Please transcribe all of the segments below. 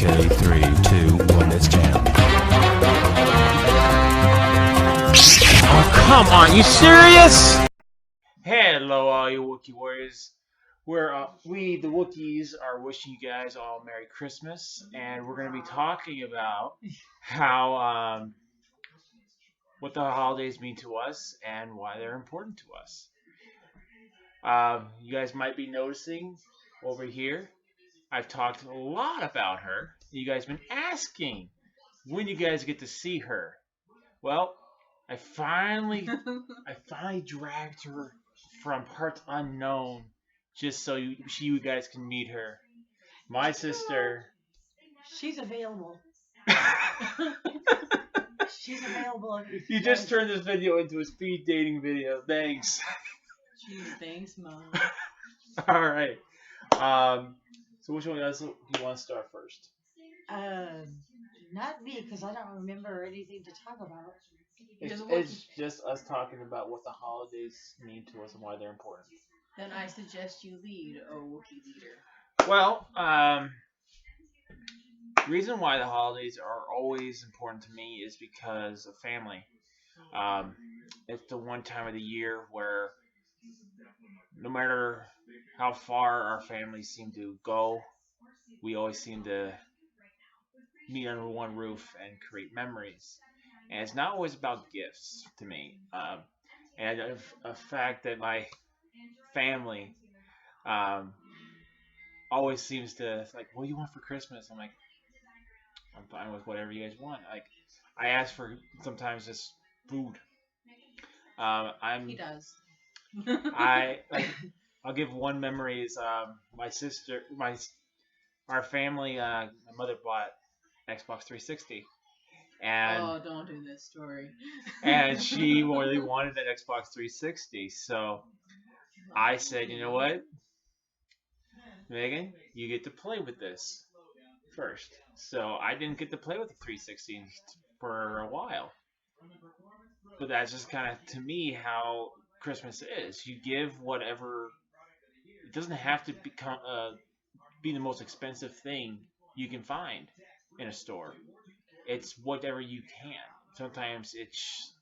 Okay, 3, 2, 1, let's jam. Oh, come on, you serious? Hello, all you Wookiee warriors. We, the Wookiee'S, are wishing you guys all Merry Christmas, and we're going to be talking about how, what the holidays mean to us and why they're important to us. You guys might be noticing over here, I've talked a lot about her. You guys been asking when you guys get to see her. Well, I finally, I finally dragged her from parts unknown, just so you guys can meet her. My sister. She's available. She's available. You just turned this video into a speed dating video. Thanks. Geez, thanks, Mom. All right. So which one do you want to start first? Not me, because I don't remember anything to talk about. It's just us talking about what the holidays mean to us and why they're important. Then I suggest you lead, O Wookiee leader. Well, the reason why the holidays are always important to me is because of family. It's the one time of the year where no matter how far our families seem to go, we always seem to meet under one roof and create memories. And it's not always about gifts to me. And a fact that my family always seems to like, what do you want for Christmas? I'm like, I'm fine with whatever you guys want. Like, I ask for sometimes just food. He does. I'll give one memory is my sister, our family. My mother bought Xbox 360, and Oh, don't do this story. and she really wanted an Xbox 360. So I said, you know what, Megan, you get to play with this first. So I didn't get to play with the 360 for a while. But that's just kind of, to me, how Christmas is. You give whatever. It doesn't have to be the most expensive thing you can find in a store. It's whatever you can. Sometimes it's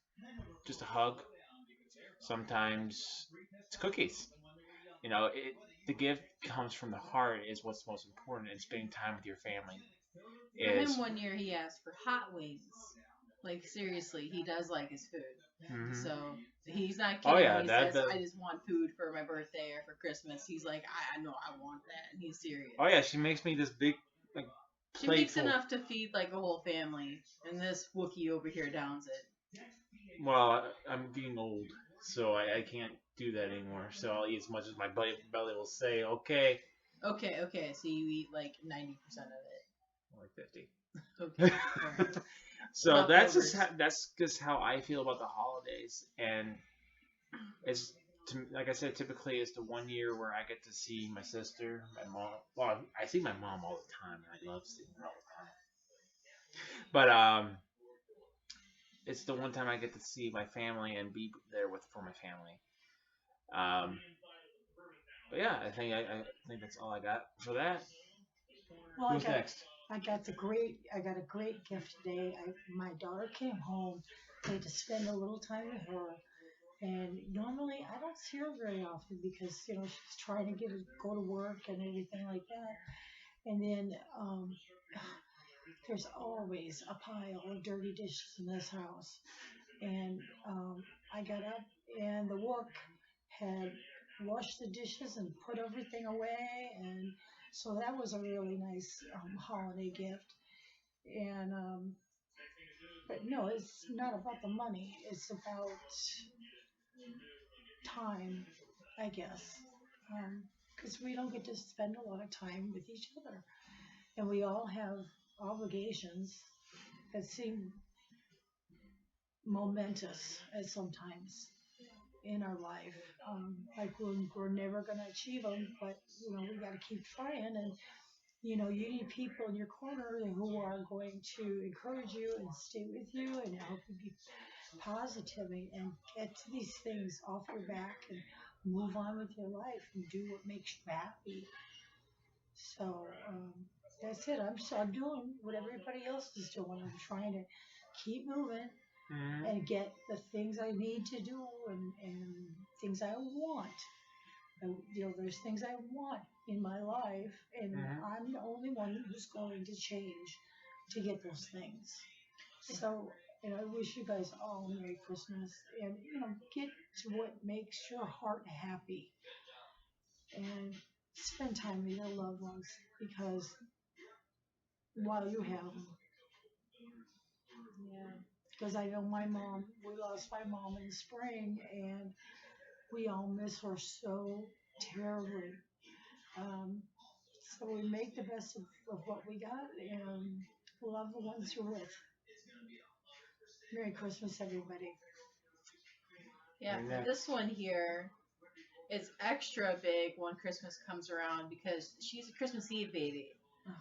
just a hug. Sometimes it's cookies. The gift comes from the heart is what's most important, and spending time with your family For is. him, one year he asked for hot wings. Like, seriously, he does like his food. Mhm. So he's not kidding Oh yeah, when he says, I just want food for my birthday or for Christmas. He's like, I know I want that. And he's serious. Oh yeah, she makes me this big like She plate makes full. enough to feed like a whole family. And this Wookiee over here downs it. Well, I'm getting old, so I can't do that anymore. So I'll eat as much as my belly will say. Okay. Okay. So you eat like 90% of it. Like 50. Okay. All right. So Not that's just how I feel about the holidays, and it's like I said, typically it's the one year where I get to see my sister, my mom. Well, I see my mom all the time, and I love seeing her all the time. But it's the one time I get to see my family and be there for my family. But yeah, I think that's all I got for that. Well, Who's next? I got a great gift today. My daughter came home. I had to spend a little time with her. And normally I don't see her very often because she's trying to go to work and everything like that. And then there's always a pile of dirty dishes in this house. And I got up and the work had washed the dishes and put everything away, and so that was a really nice holiday gift. And but no, it's not about the money. It's about time, I guess, because we don't get to spend a lot of time with each other, and we all have obligations that seem momentous at sometimes in our life. Like we're never going to achieve them, but we got to keep trying. And you need people in your corner who are going to encourage you and stay with you and help you be positive and get these things off your back and move on with your life and do what makes you happy. So that's it. I'm doing what everybody else is doing. I'm trying to keep moving Mm-hmm. and get the things I need to do and things I want. And, there's things I want in my life, and Mm-hmm. I'm the only one who's going to change to get those things. So, I wish you guys all Merry Christmas and, get to what makes your heart happy and spend time with your loved ones because while you have them, Yeah. because I know we lost my mom in the spring and we all miss her so terribly. Um, so we make the best of what we got and love the ones you're with. Merry Christmas, everybody. Yeah, And for that, this one here, it's extra big when Christmas comes around because she's a Christmas Eve baby.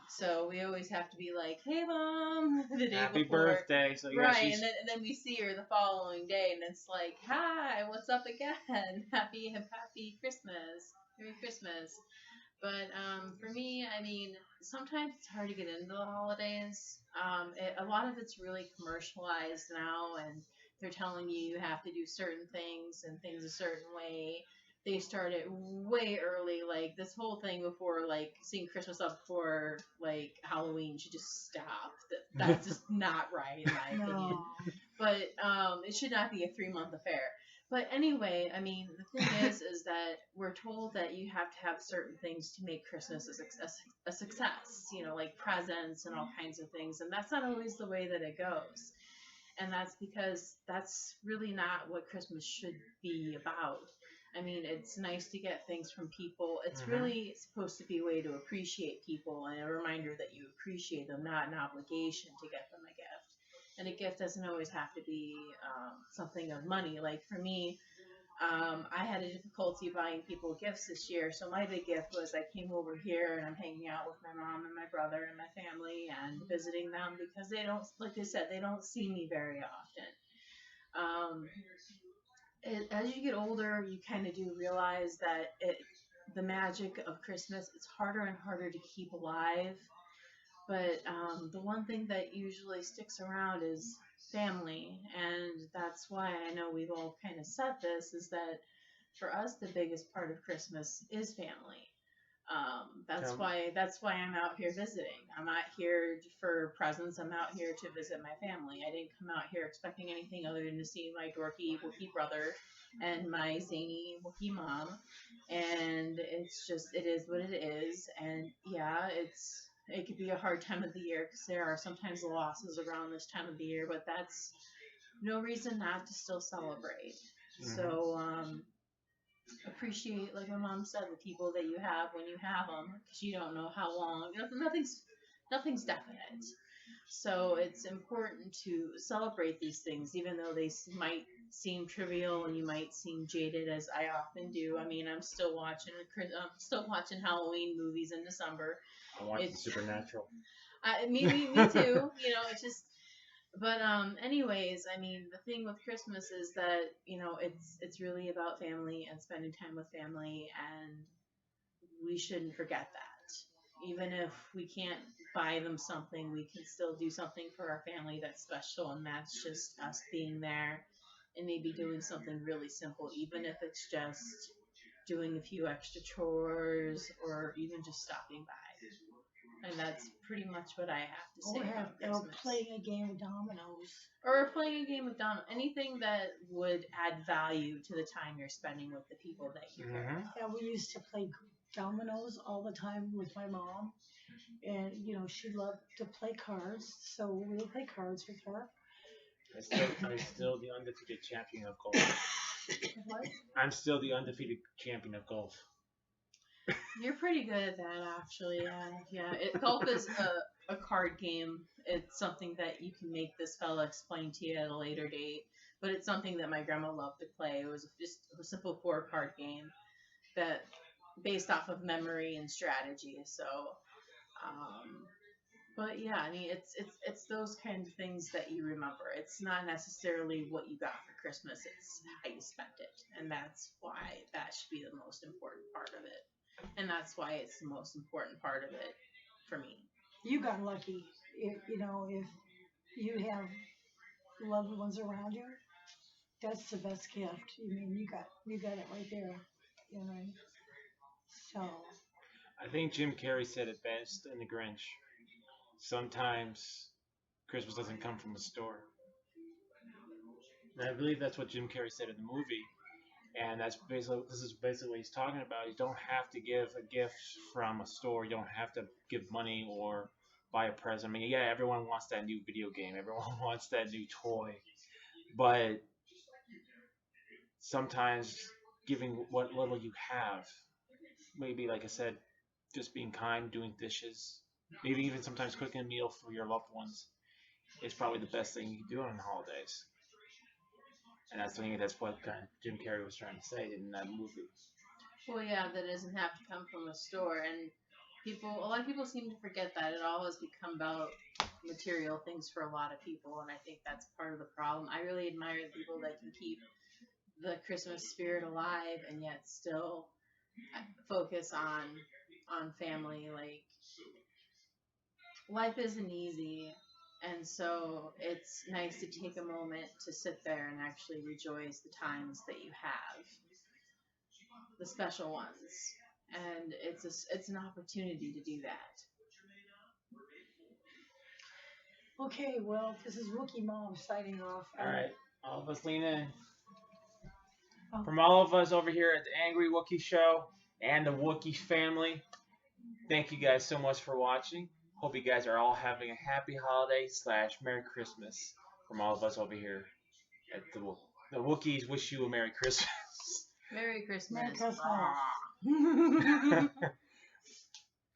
So we always have to be like, "Hey, mom," the day happy before. birthday. So yeah, Right, she's and then we see her the following day, and it's like, "Hi, what's up again? Happy Christmas, Merry Christmas." But for me, I mean, sometimes it's hard to get into the holidays. A lot of it's really commercialized now, and they're telling you have to do certain things and things a certain way. They started way early, like this whole thing before, like seeing Christmas up for like Halloween should just stop. That's just not right in my opinion. No. But it should not be a 3 month affair. But anyway, I mean, the thing is that we're told that you have to have certain things to make Christmas a success, like presents and all kinds of things. And that's not always the way that it goes. And that's because that's really not what Christmas should be about. I mean, it's nice to get things from people. It's Mm-hmm. really supposed to be a way to appreciate people and a reminder that you appreciate them, not an obligation to get them a gift. And a gift doesn't always have to be something of money. Like for me, I had a difficulty buying people gifts this year. So my big gift was I came over here and I'm hanging out with my mom and my brother and my family and visiting them because they don't, like I said, they don't see me very often. Um, as you get older, you kind of do realize that the magic of Christmas, it's harder and harder to keep alive. But the one thing that usually sticks around is family, and that's why I know we've all kind of said this is that for us the biggest part of Christmas is family. That's why I'm out here visiting. I'm not here for presents. I'm out here to visit my family. I didn't come out here expecting anything other than to see my dorky Wookiee brother and my zany Wookiee mom. And it's just it is what it is. And yeah, it could be a hard time of the year because there are sometimes losses around this time of the year, but that's no reason not to still celebrate. Mm-hmm. So appreciate, like my mom said, the people that you have when you have them, because you don't know how long. Nothing's definite. So it's important to celebrate these things, even though they might seem trivial and you might seem jaded, as I often do. I mean, I'm still watching Halloween movies in December. I watched the Supernatural. Me too. It's just but anyways, I mean, the thing with Christmas is that, it's really about family and spending time with family, and we shouldn't forget that. Even if we can't buy them something, we can still do something for our family that's special, and that's just us being there and maybe doing something really simple, even if it's just doing a few extra chores or even just stopping by. And that's pretty much what I have to say about Christmas. Playing a game of dominoes. Or playing a game of dominoes. Anything that would add value to the time you're spending with the people that you care about. Yeah, we used to play dominoes all the time with my mom. And, she loved to play cards. So we would play cards with her. I'm still the undefeated champion of golf. What? I'm still the undefeated champion of golf. You're pretty good at that, actually. Yeah. Golf is a card game. It's something that you can make this fella explain to you at a later date. But it's something that my grandma loved to play. It was just a simple 4-card game that based off of memory and strategy. So, but yeah, I mean, it's those kinds of things that you remember. It's not necessarily what you got for Christmas. It's how you spent it, and that's why that should be the most important part of it. And that's why it's the most important part of it for me. you got lucky. If you have loved ones around you, that's the best gift. You got it right there. You know. So I think Jim Carrey said it best in The Grinch. Sometimes Christmas doesn't come from a store. And I believe that's what Jim Carrey said in the movie. And this is basically what he's talking about. You don't have to give a gift from a store. You don't have to give money or buy a present. I mean, yeah, everyone wants that new video game. Everyone wants that new toy. But sometimes giving what little you have, maybe like I said, just being kind, doing dishes, maybe even sometimes cooking a meal for your loved ones is probably the best thing you can do on the holidays. And that's what kind of Jim Carrey was trying to say in that movie. Well, yeah, that doesn't have to come from a store, and a lot of people seem to forget that it all has become about material things for a lot of people, and I think that's part of the problem. I really admire the people that can keep the Christmas spirit alive and yet still focus on family. Like, life isn't easy, and so it's nice to take a moment to sit there and actually rejoice the times that you have, the special ones, and it's an opportunity to do that. okay, well, this is Wookie Mom signing off. All right, all of us lean in. Oh. From all of us over here at the Angry Wookie Show and the Wookie family, thank you guys so much for watching. Hope you guys are all having a happy holiday / Merry Christmas. From all of us over here at the Wookiees wish you a Merry Christmas. Merry Christmas. Merry Christmas.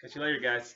Catch you later, guys.